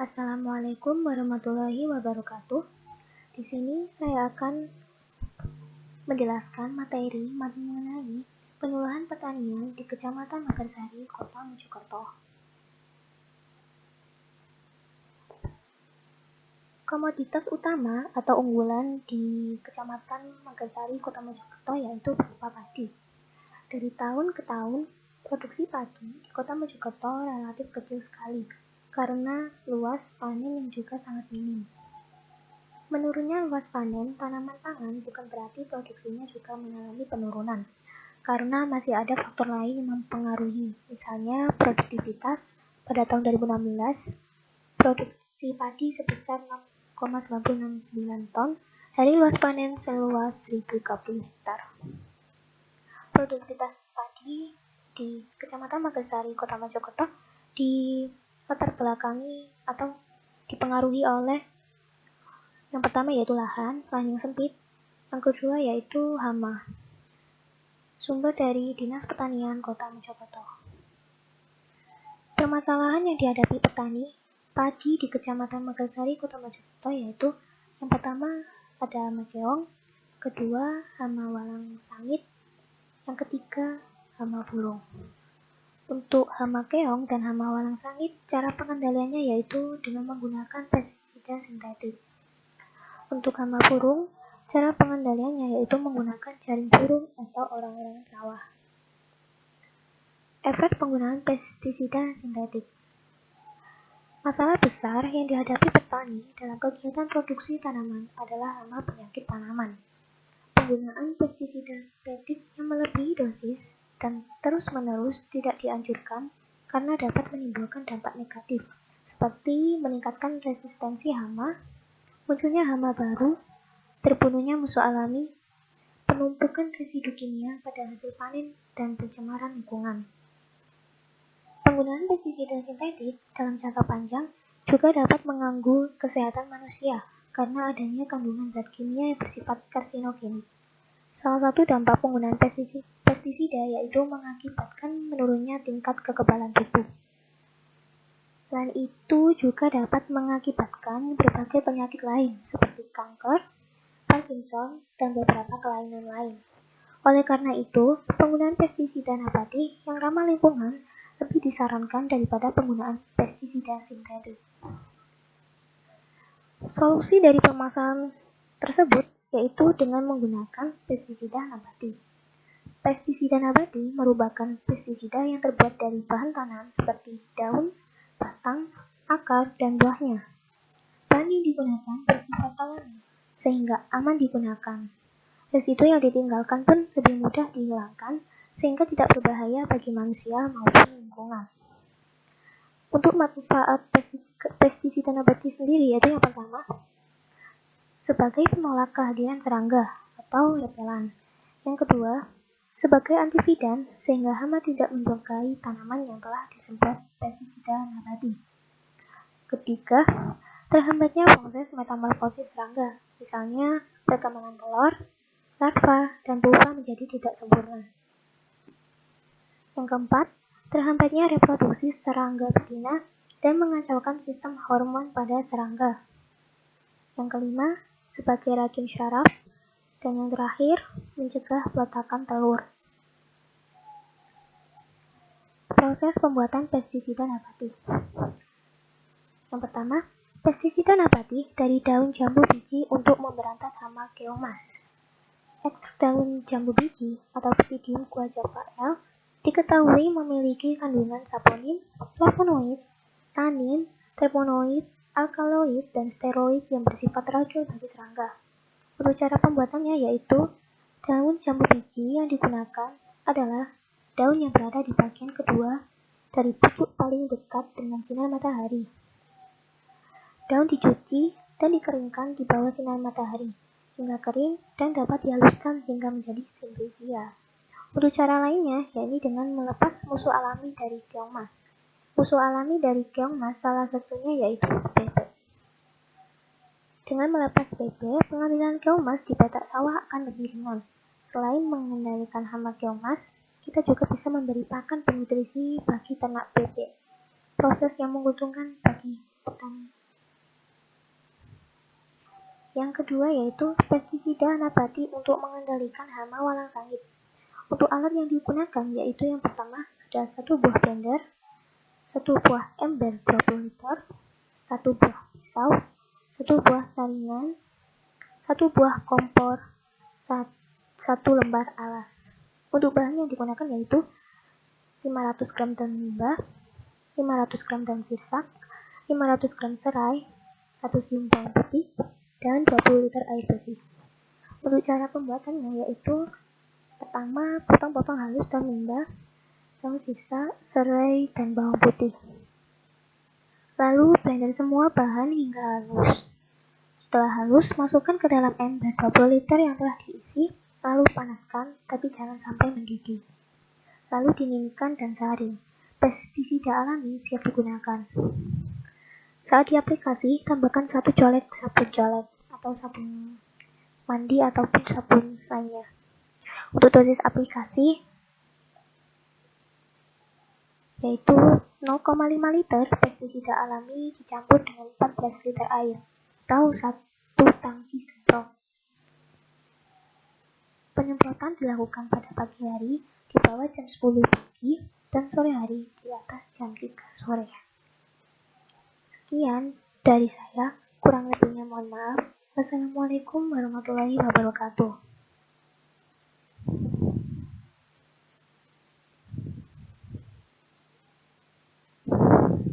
Assalamualaikum warahmatullahi wabarakatuh. Di sini saya akan menjelaskan materi mengenai penyuluhan pertanian di Kecamatan Magarsari, Kota Mojokerto. Komoditas utama atau unggulan di Kecamatan Magarsari, Kota Mojokerto yaitu berupa padi. Dari tahun ke tahun, produksi padi di Kota Mojokerto relatif kecil sekali karena luas panen yang juga sangat minim. Menurunnya luas panen tanaman pangan bukan berarti produksinya juga mengalami penurunan, karena masih ada faktor lain yang mempengaruhi, misalnya produktivitas. Pada tahun 2016, produksi padi sebesar 6,99 ton dari luas panen seluas 1.030 hektar. Produktivitas padi di Kecamatan Magarsari, Kota Mojokerto di latar belakangi atau dipengaruhi oleh yang pertama yaitu lahan yang sempit, yang kedua yaitu hama. Sumber dari Dinas Pertanian Kota Mojokerto. Permasalahan yang dihadapi petani padi di Kecamatan Magarsari, Kota Mojokerto yaitu yang pertama ada hama keong, kedua hama walang sangit, yang ketiga hama burung. Untuk hama keong dan hama walang sangit, cara pengendaliannya yaitu dengan menggunakan pestisida sintetik. Untuk hama burung, cara pengendaliannya yaitu menggunakan jaring burung atau orang-orang sawah. Efek penggunaan pestisida sintetik. Masalah besar yang dihadapi petani dalam kegiatan produksi tanaman adalah hama penyakit tanaman. Penggunaan pestisida sintetik yang melebihi dosis dan terus-menerus tidak dianjurkan karena dapat menimbulkan dampak negatif, seperti meningkatkan resistensi hama, munculnya hama baru, terbunuhnya musuh alami, penumpukan residu kimia pada hasil panen, dan pencemaran lingkungan. Penggunaan pestisida sintetik dalam jangka panjang juga dapat mengganggu kesehatan manusia karena adanya kandungan zat kimia yang bersifat karsinogenik. Salah satu dampak penggunaan pestisida yaitu mengakibatkan menurunnya tingkat kekebalan tubuh. Selain itu juga dapat mengakibatkan berbagai penyakit lain seperti kanker, Parkinson, dan beberapa kelainan lain. Oleh karena itu, penggunaan pestisida nabati yang ramah lingkungan lebih disarankan daripada penggunaan pestisida sintetik. Solusi dari permasalahan tersebut yaitu dengan menggunakan pestisida nabati. Pestisida nabati merupakan pestisida yang terbuat dari bahan tanam seperti daun, batang, akar, dan buahnya. Bahan yang digunakan bersifat alami, sehingga aman digunakan. Residu yang ditinggalkan pun lebih mudah dihilangkan, sehingga tidak berbahaya bagi manusia maupun lingkungan. Untuk manfaat pestisida nabati sendiri yaitu yang pertama, sebagai penolak kehadiran serangga atau repelan. Yang kedua, sebagai antividan sehingga hama tidak menjangkai tanaman yang telah disemprot pestisida nabati. Ketiga, terhambatnya proses metamorfosis serangga, misalnya perkembangan telur, larva, dan pupa menjadi tidak sempurna. Yang keempat, terhambatnya reproduksi serangga betina dan mengacaukan sistem hormon pada serangga. Yang kelima, sebagai racun syaraf. Dan yang terakhir, mencegah peletakan telur. Proses pembuatan pestisida nabati. Yang pertama, pestisida nabati dari daun jambu biji untuk memberantas hama keomas. Ekstrak daun jambu biji atau Psidium guajavae diketahui memiliki kandungan saponin, flavonoid, tanin, terpenoid, alkaloid, dan steroid yang bersifat racun bagi serangga. Untuk cara pembuatannya yaitu daun jambu biji yang digunakan adalah daun yang berada di bagian kedua dari pupuk paling dekat dengan sinar matahari. Daun dicuci dan dikeringkan di bawah sinar matahari hingga kering dan dapat dihaluskan hingga menjadi simplisia. Untuk cara lainnya yaitu dengan melepas musuh alami dari keong mas. Musuh alami dari keong mas salah satunya yaitu bebek. Dengan melepas bebek, pengambilan keong mas di petak sawah akan lebih ringan. Selain mengendalikan hama keong mas, kita juga bisa memberi pakan bernutrisi bagi ternak bebek. Proses yang menguntungkan bagi petani. Yang kedua yaitu pestisida nabati untuk mengendalikan hama walang sangit. Untuk alat yang digunakan yaitu yang pertama ada 1 buah blender, 1 buah ember 20 liter, 1 buah pisau, 1 buah saringan, 1 buah kompor, 1 lembar alas. Untuk bahan yang digunakan yaitu 500 gram daun limbah, 500 gram daun sirsak, 500 gram serai, 1 siung bawang putih, dan 20 liter air bersih. Untuk cara pembuatannya yaitu pertama potong-potong halus daun limbah, daun sirsak, serai, dan bawang putih. Lalu blender semua bahan hingga halus. Setelah halus, masukkan ke dalam ember 20 liter yang telah diisi, lalu panaskan tapi jangan sampai mendidih. Lalu dinginkan dan saring. Pestisida alami siap digunakan. Saat diaplikasi, tambahkan 1 colek sabun colek atau sabun mandi ataupun sabun lainnya. Untuk dosis aplikasi yaitu 0,5 liter pestisida alami dicampur dengan 14 liter air atau 1 tangki semprot. Penyemprotan dilakukan pada pagi hari di bawah jam 10 pagi dan sore hari di atas jam 3 sore. Sekian dari saya, kurang lebihnya mohon maaf. Wassalamualaikum warahmatullahi wabarakatuh.